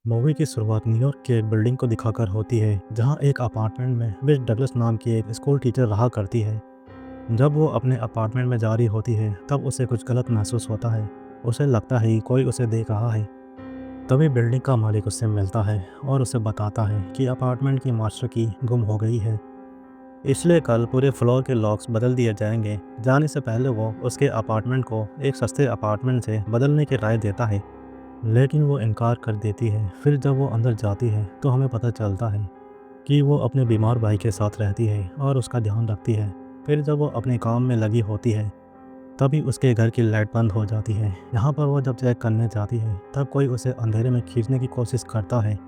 Movie की शुरुआत New York के एक बिल्डिंग को दिखाकर होती है जहां एक अपार्टमेंट में मिस डगलस नाम की एक स्कूल टीचर रहा करती है। जब वो अपने अपार्टमेंट में जा रही होती है तब उसे कुछ गलत महसूस होता है। उसे लगता है कि कोई उसे देख रहा है। तभी बिल्डिंग का मालिक उससे मिलता है और उसे बताता है कि अपार्टमेंट की मास्टर की गुम हो गई है, इसलिए कल पूरे फ्लोर के लॉक्स बदल दिए जाएंगे। जाने से पहले वो उसके अपार्टमेंट को एक सस्ते अपार्टमेंट से बदलने की राय देता है, लेकिन वो इनकार कर देती है। फिर जब वो अंदर जाती है तो हमें पता चलता है कि वो अपने बीमार भाई के साथ रहती है और उसका ध्यान रखती है। फिर जब वो अपने काम में लगी होती है तभी उसके घर की लाइट बंद हो जाती है। यहाँ पर वो जब चेक करने जाती है तब कोई उसे अंधेरे में खींचने की कोशिश करता है,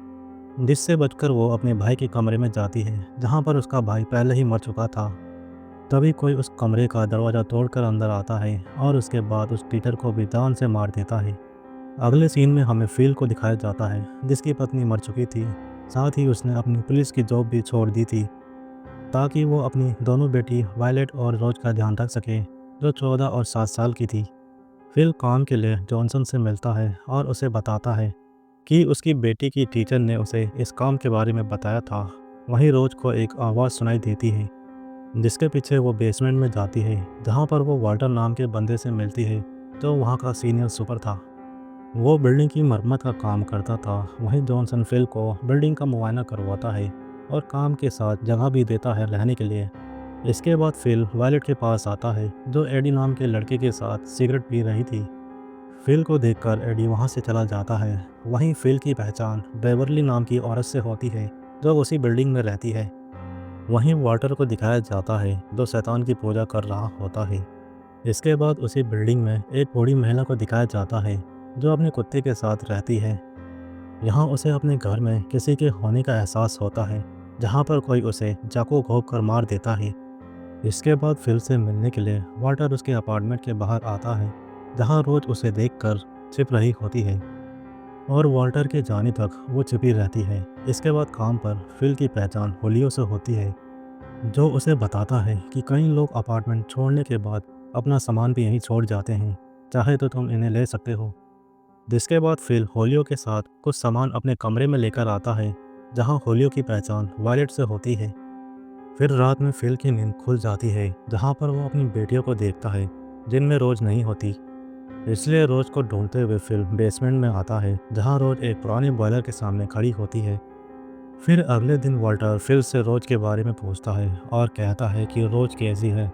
जिससे बचकर वो अपने भाई के कमरे में जाती है जहाँ पर उसका भाई पहले ही मर चुका था। तभी कोई उस कमरे का दरवाज़ा तोड़कर अंदर आता है और उसके बाद उस टीचर को भी जान से मार देता है। अगले सीन में हमें फ़िल को दिखाया जाता है जिसकी पत्नी मर चुकी थी। साथ ही उसने अपनी पुलिस की जॉब भी छोड़ दी थी ताकि वो अपनी दोनों बेटी वायलेट और रोज का ध्यान रख सके, जो 14 और 7 साल की थी। फ़िल काम के लिए जॉनसन से मिलता है और उसे बताता है कि उसकी बेटी की टीचर ने उसे इस काम के बारे में बताया था। वहीं रोज को एक आवाज़ सुनाई देती है जिसके पीछे वो बेसमेंट में जाती है जहाँ पर वो वाल्टर नाम के बंदे से मिलती है, जो वहाँ का सीनियर सुपर था। वो बिल्डिंग की मरम्मत का काम करता था। वहीं जॉनसन फ़िल को बिल्डिंग का मुआयना करवाता है और काम के साथ जगह भी देता है रहने के लिए। इसके बाद फ़िल वायलेट के पास आता है, जो एडी नाम के लड़के के साथ सिगरेट पी रही थी। फ़िल को देखकर एडी वहाँ से चला जाता है। वहीं फ़िल की पहचान बेवर्ली नाम की औरत से होती है, जो उसी बिल्डिंग में रहती है। वहीं वाल्टर को दिखाया जाता है, जो शैतान की पूजा कर रहा होता है। इसके बाद उसी बिल्डिंग में एक बूढ़ी महिला को दिखाया जाता है, जो अपने कुत्ते के साथ रहती है। यहाँ उसे अपने घर में किसी के होने का एहसास होता है, जहाँ पर कोई उसे चाकू घोंप कर मार देता है। इसके बाद फिल से मिलने के लिए वाल्टर उसके अपार्टमेंट के बाहर आता है, जहाँ रोज उसे देखकर छिप रही होती है और वाल्टर के जाने तक वो छिपी रहती है। इसके बाद काम पर फिल की पहचान होलियो से होती है, जो उसे बताता है कि कई लोग अपार्टमेंट छोड़ने के बाद अपना सामान भी यहीं छोड़ जाते हैं, चाहे तो तुम इन्हें ले सकते हो। जिसके बाद फिल होलियो के साथ कुछ सामान अपने कमरे में लेकर आता है, जहां होलियो की पहचान वायलेट से होती है। फिर रात में फिल की नींद खुल जाती है, जहां पर वो अपनी बेटियों को देखता है जिनमें रोज नहीं होती। इसलिए रोज को ढूंढते हुए फिल बेसमेंट में आता है, जहां रोज एक पुरानी बॉयलर के सामने खड़ी होती है। फिर अगले दिन वाल्टर फिल से रोज के बारे में पूछता है और कहता है कि रोज कैसी है।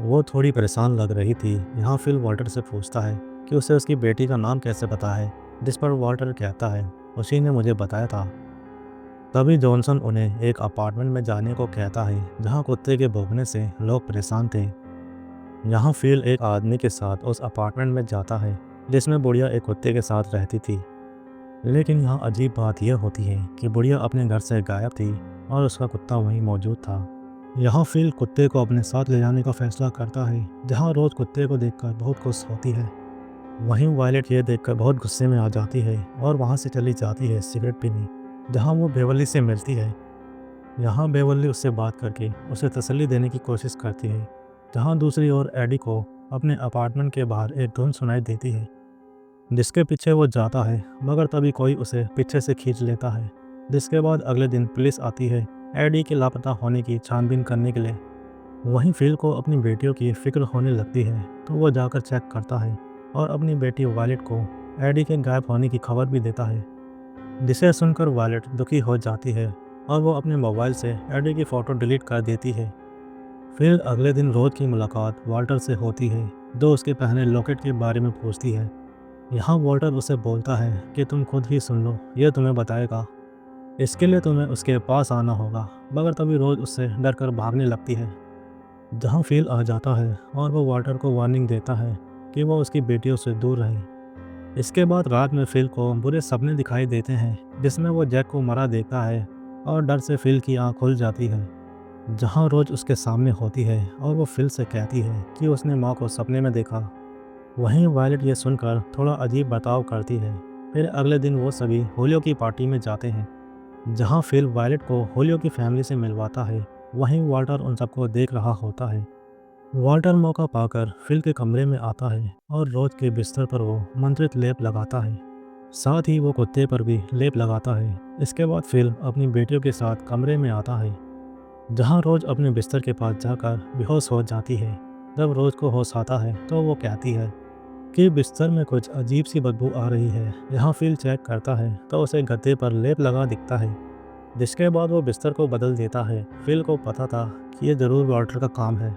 वो थोड़ी परेशान लग रही थी। यहाँ फिल वाल्टर से पूछता है कि उसे उसकी बेटी का नाम कैसे पता है, जिस पर वाल्टर कहता है उसी ने मुझे बताया था। तभी जॉनसन उन्हें एक अपार्टमेंट में जाने को कहता है जहाँ कुत्ते के भौंकने से लोग परेशान थे। यहाँ फिल एक आदमी के साथ उस अपार्टमेंट में जाता है जिसमें बुढ़िया एक कुत्ते के साथ रहती थी। लेकिन यहाँ अजीब बात यह होती है कि बुढ़िया अपने घर से गायब थी और उसका कुत्ता वहीं मौजूद था। यहाँ फिल कुत्ते को अपने साथ ले जाने का फैसला करता है, जहाँ रोज कुत्ते को देखकर बहुत खुश होती है। वहीं वायलेट ये देखकर बहुत गुस्से में आ जाती है और वहाँ से चली जाती है सिगरेट पीने, जहाँ वो बेवली से मिलती है। यहाँ बेवली उससे बात करके उसे तसल्ली देने की कोशिश करती है, जहाँ दूसरी ओर एडी को अपने अपार्टमेंट के बाहर एक धुन सुनाई देती है, जिसके पीछे वो जाता है, मगर तभी कोई उसे पीछे से खींच लेता है। जिसके बाद अगले दिन पुलिस आती है एडी के लापता होने की छानबीन करने के लिए। वहीं फिल को अपनी बेटियों की फिक्र होने लगती है, तो वो जाकर चेक करता है और अपनी बेटी वायलेट को एडी के गायब होने की खबर भी देता है, जिसे सुनकर वायलेट दुखी हो जाती है और वो अपने मोबाइल से एडी की फ़ोटो डिलीट कर देती है। फिर अगले दिन रोज की मुलाकात वाल्टर से होती है, जो उसके पहने लॉकेट के बारे में पूछती है। यहाँ वाल्टर उसे बोलता है कि तुम खुद ही सुन लो, यह तुम्हें बताएगा। इसके लिए तुम्हें उसके पास आना होगा। मगर तभी रोज उससे डर कर भागने लगती है, जहाँ फिल आ जाता है और वो वाल्टर को वार्निंग देता है कि वो उसकी बेटियों से दूर रहे। इसके बाद रात में फिल को बुरे सपने दिखाई देते हैं, जिसमें वो जैक को मरा देखता है और डर से फिल की आँख खुल जाती है, जहाँ रोज उसके सामने होती है और वो फिल से कहती है कि उसने माँ को सपने में देखा। वहीं वायलेट ये सुनकर थोड़ा अजीब बर्ताव करती है। फिर अगले दिन वो सभी होलियो की पार्टी में जाते हैं, जहाँ फिल वायलेट को होलियो की फैमिली से मिलवाता है। वहीं वाल्टर उन सबको देख रहा होता है। वाल्टर मौका पाकर फिल के कमरे में आता है और रोज के बिस्तर पर वो मंत्रित लेप लगाता है, साथ ही वो कुत्ते पर भी लेप लगाता है। इसके बाद फिल अपनी बेटियों के साथ कमरे में आता है, जहाँ रोज अपने बिस्तर के पास जाकर बेहोश हो जाती है। जब रोज को होश आता है तो वो कहती है कि बिस्तर में कुछ अजीब सी बदबू आ रही है। यहाँ फिल चेक करता है तो उसे गद्दे पर लेप लगा दिखता है, जिसके बाद वो बिस्तर को बदल देता है। फिल को पता था कि ये ज़रूर वॉल्टर का काम है,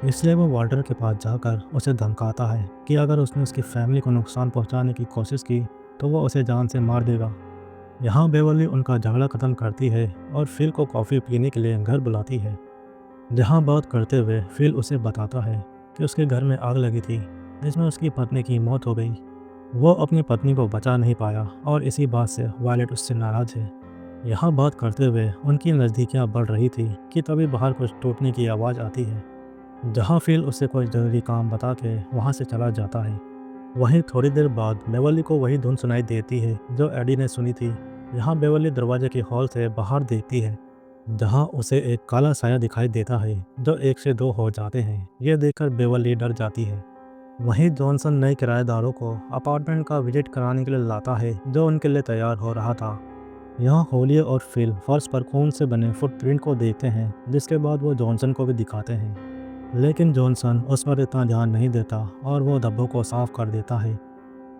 इसलिए वो वॉल्टर के पास जाकर उसे धमकाता है कि अगर उसने उसकी फैमिली को नुकसान पहुंचाने की कोशिश की तो वो उसे जान से मार देगा। यहाँ बेवर्ली उनका झगड़ा ख़त्म करती है और फिल को कॉफ़ी पीने के लिए घर बुलाती है। जहाँ बात करते हुए फिल उसे बताता है कि उसके घर में आग लगी थी, जिसमें उसकी पत्नी की मौत हो गई। वो अपनी पत्नी को बचा नहीं पाया और इसी बात से वायलेट उससे नाराज़ है। यहाँ बात करते हुए उनकी नज़दीकियाँ बढ़ रही थी कि तभी बाहर कुछ टूटने की आवाज़ आती है, जहाँ फिल उसे कोई ज़रूरी काम बता के वहाँ से चला जाता है। वहीं थोड़ी देर बाद बेवर्ली को वही धुन सुनाई देती है जो एडी ने सुनी थी। यहाँ बेवर्ली दरवाजे के हॉल से बाहर देखती है, जहाँ उसे एक काला साया दिखाई देता है जो 1 से 2 हो जाते हैं। ये देखकर बेवर्ली डर जाती है। वहीं जॉनसन नए किराएदारों को अपार्टमेंट का विजिट कराने के लिए लाता है, जो उनके लिए तैयार हो रहा था। यहाँ होलिया और फिल फर्श पर खून से बने फुटप्रिंट को देखते हैं, जिसके बाद वो जॉनसन को भी दिखाते हैं, लेकिन जॉनसन उस पर इतना ध्यान नहीं देता और वो धब्बों को साफ कर देता है।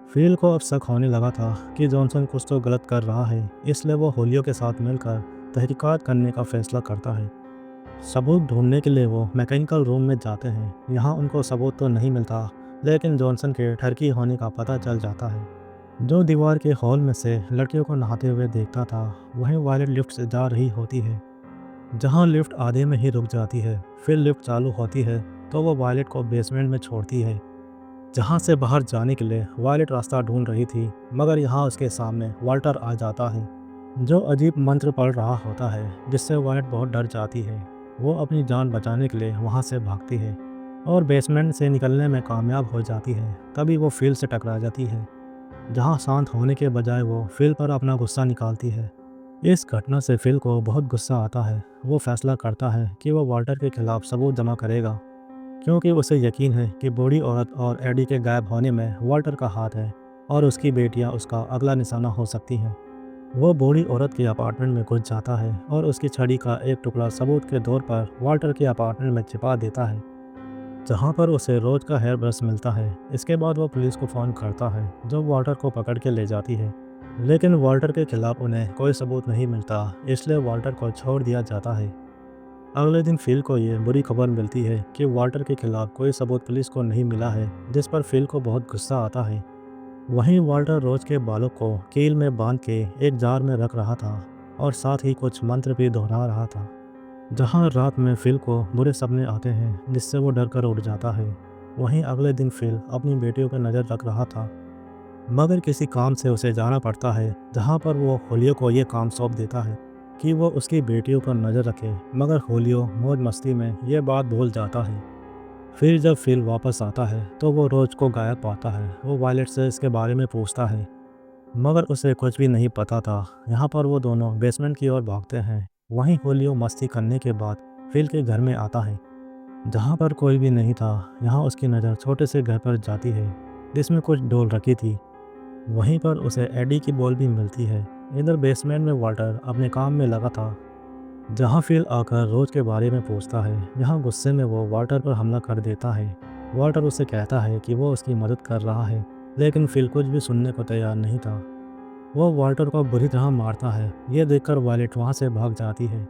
फिल को अब शक होने लगा था कि जॉनसन कुछ तो गलत कर रहा है, इसलिए वो होलियो के साथ मिलकर तहकीकात करने का फैसला करता है। सबूत ढूंढने के लिए वो मैकेनिकल रूम में जाते हैं। यहाँ उनको सबूत तो नहीं मिलता, लेकिन जॉनसन के ठरकी होने का पता चल जाता है, जो दीवार के हॉल में से लड़कियों को नहाते हुए देखता था। वहीं वायलेट लिफ्ट से जा रही होती है, जहाँ लिफ्ट आधे में ही रुक जाती है। फिर लिफ्ट चालू होती है तो वो वायलेट को बेसमेंट में छोड़ती है, जहाँ से बाहर जाने के लिए वायलेट रास्ता ढूंढ रही थी। मगर यहाँ उसके सामने वाल्टर आ जाता है, जो अजीब मंत्र पढ़ रहा होता है, जिससे वायलेट बहुत डर जाती है। वो अपनी जान बचाने के लिए वहाँ से भागती है और बेसमेंट से निकलने में कामयाब हो जाती है। तभी वो फिल से टकरा जाती है, जहाँ शांत होने के बजाय वो फिल पर अपना गुस्सा निकालती है। इस घटना से फिल को बहुत गुस्सा आता है। वो फैसला करता है कि वो वाल्टर के खिलाफ सबूत जमा करेगा, क्योंकि उसे यकीन है कि बूढ़ी औरत और एडी के गायब होने में वाल्टर का हाथ है और उसकी बेटियां उसका अगला निशाना हो सकती हैं। वो बूढ़ी औरत के अपार्टमेंट में घुस जाता है और उसकी छड़ी का एक टुकड़ा सबूत के तौर पर वाल्टर के अपार्टमेंट में छिपा देता है, जहाँ पर उसे रोज का हेयर ब्रश मिलता है। इसके बाद वो पुलिस को फ़ोन करता है, जो वाल्टर को पकड़ के ले जाती है, लेकिन वाल्टर के खिलाफ उन्हें कोई सबूत नहीं मिलता, इसलिए वाल्टर को छोड़ दिया जाता है। अगले दिन फिल को ये बुरी खबर मिलती है कि वाल्टर के खिलाफ कोई सबूत पुलिस को नहीं मिला है, जिस पर फिल को बहुत गुस्सा आता है। वहीं वाल्टर रोज के बालों को कील में बांध के एक जार में रख रहा था और साथ ही कुछ मंत्र भी दोहरा रहा था। जहां रात में फिल को बुरे सपने आते हैं, जिससे वो डर कर उठ जाता है। वहीं अगले दिन फिल अपनी बेटियों पर नज़र रख रहा था, मगर किसी काम से उसे जाना पड़ता है, जहां पर वो होलियो को ये काम सौंप देता है कि वो उसकी बेटियों पर नज़र रखे। मगर होलियो मौज मस्ती में ये बात भूल जाता है। फिर जब फिल वापस आता है तो वो रोज को गायब पाता है। वो वायलेट से इसके बारे में पूछता है, मगर उसे कुछ भी नहीं पता था। यहाँ पर वो दोनों बेसमेंट की ओर भागते हैं। वहीं होलियो मस्ती करने के बाद फिल के घर में आता है, जहाँ पर कोई भी नहीं था। यहाँ उसकी नज़र छोटे से घर पर जाती है, जिसमें कुछ डोल रखी थी। वहीं पर उसे एडी की बॉल भी मिलती है। इधर बेसमेंट में वाल्टर अपने काम में लगा था, जहाँ फिल आकर रोज के बारे में पूछता है। यहाँ गुस्से में वो वाल्टर पर हमला कर देता है। वाल्टर उसे कहता है कि वो उसकी मदद कर रहा है, लेकिन फिल कुछ भी सुनने को तैयार नहीं था। वो वाल्टर को बुरी तरह मारता है। ये देखकर वायलेट वहाँ से भाग जाती है।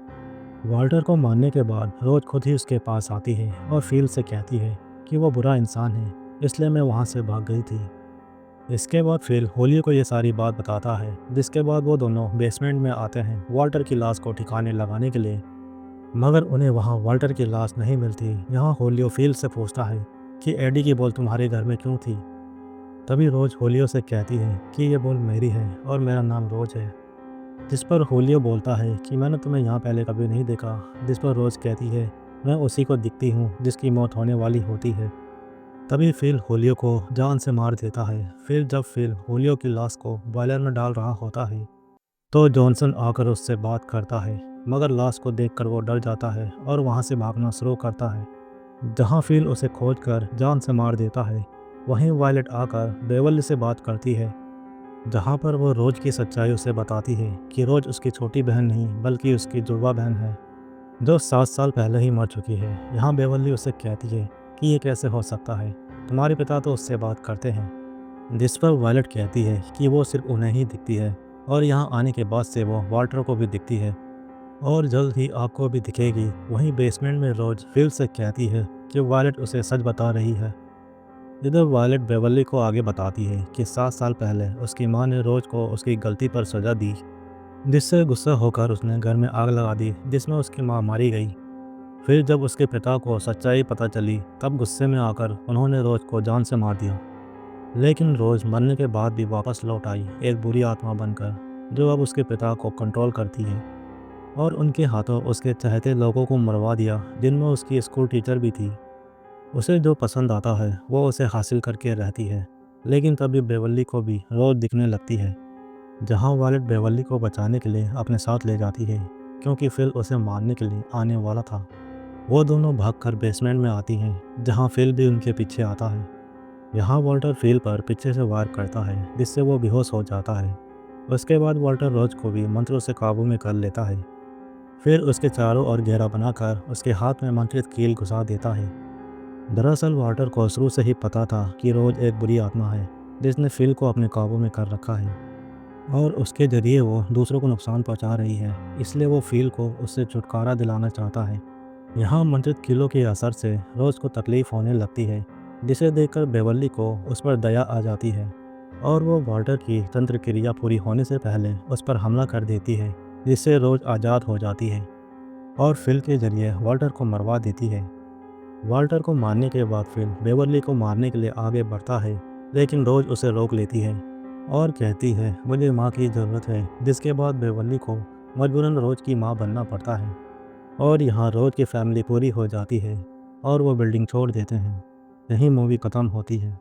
वाल्टर को मारने के बाद रोज खुद ही उसके पास आती है और फिल से कहती है कि वो बुरा इंसान है, इसलिए मैं वहाँ से भाग गई थी। इसके बाद फिल होलियो को ये सारी बात बताता है, जिसके बाद वो दोनों बेसमेंट में आते हैं वाल्टर की लाश को ठिकाने लगाने के लिए। मगर उन्हें वहाँ वाल्टर की लाश नहीं मिलती। यहाँ होलियो फिल से पूछता है कि एडी की बॉल तुम्हारे घर में क्यों थी। तभी रोज होलियो से कहती है कि ये बॉल मेरी है और मेरा नाम रोज है। जिस पर होलियो बोलता है कि मैंने तुम्हें यहाँ पहले कभी नहीं देखा। जिस पर रोज कहती है, मैं उसी को दिखती हूँ जिसकी मौत होने वाली होती है। तभी फिल होलियो को जान से मार देता है। फिर जब फिल होलियो की लाश को बॉयलर में डाल रहा होता है, तो जॉनसन आकर उससे बात करता है, मगर लाश को देखकर वो डर जाता है और वहाँ से भागना शुरू करता है, जहाँ फिल उसे खोजकर जान से मार देता है। वहीं वायलेट आकर बेवर्ली से बात करती है, जहाँ पर वो रोज की सच्चाई उसे बताती है कि रोज उसकी छोटी बहन नहीं बल्कि उसकी जुड़वा बहन है जो 7 साल पहले ही मर चुकी है। यहाँ बेवल्ली उसे कहती है कि ये कैसे हो सकता है, तुम्हारे पिता तो उससे बात करते हैं। जिस पर वायलट कहती है कि वो सिर्फ उन्हें ही दिखती है और यहाँ आने के बाद से वो वाल्टर को भी दिखती है और जल्द ही आपको भी दिखेगी। वहीं बेसमेंट में रोज फिल से कहती है कि वायलट उसे सच बता रही है। इधर वायलट बेवल्ली को आगे बताती है कि 7 साल पहले उसकी माँ ने रोज को उसकी गलती पर सजा दी, जिससे गुस्सा होकर उसने घर में आग लगा दी जिसमें उसकी माँ मारी गई। फिर जब उसके पिता को सच्चाई पता चली तब गुस्से में आकर उन्होंने रोज को जान से मार दिया। लेकिन रोज मरने के बाद भी वापस लौट आई एक बुरी आत्मा बनकर जो अब उसके पिता को कंट्रोल करती है और उनके हाथों उसके चाहते लोगों को मरवा दिया जिनमें उसकी स्कूल टीचर भी थी। उसे जो पसंद आता है वो उसे हासिल करके रहती है। लेकिन तभी बेवल्ली को भी रोज दिखने लगती है जहाँ वायलट बेवल्ली को बचाने के लिए अपने साथ ले जाती है क्योंकि फिल उसे मारने के लिए आने वाला था। वो दोनों भागकर बेसमेंट में आती हैं जहाँ फिल भी उनके पीछे आता है। यहाँ वॉल्टर फिल पर पीछे से वार करता है जिससे वो बेहोश हो जाता है। उसके बाद वॉल्टर रोज को भी मंत्रों से काबू में कर लेता है। फिर उसके चारों ओर घेरा बनाकर उसके हाथ में मंत्रित कील घुसा देता है। दरअसल वॉल्टर को शुरू से ही पता था कि रोज एक बुरी आत्मा है जिसने फिल को अपने काबू में कर रखा है और उसके जरिए वो दूसरों को नुकसान पहुंचा रही है, इसलिए वो फिल को उससे छुटकारा दिलाना चाहता है। यहाँ मंत्रित कीलों के असर से रोज को तकलीफ होने लगती है जिसे देखकर बेवल्ली को उस पर दया आ जाती है और वो वॉल्टर की तंत्र क्रिया पूरी होने से पहले उस पर हमला कर देती है जिससे रोज आज़ाद हो जाती है और फिल के जरिए वॉल्टर को मरवा देती है। वॉल्टर को मारने के बाद फिल बेवल्ली को मारने के लिए आगे बढ़ता है लेकिन रोज उसे रोक लेती है और कहती है मुझे माँ की ज़रूरत है, जिसके बाद बेवल्ली को मजबूरन रोज की माँ बनना पड़ता है और यहाँ रोज की फैमिली पूरी हो जाती है और वो बिल्डिंग छोड़ देते हैं। यही मूवी ख़त्म होती है।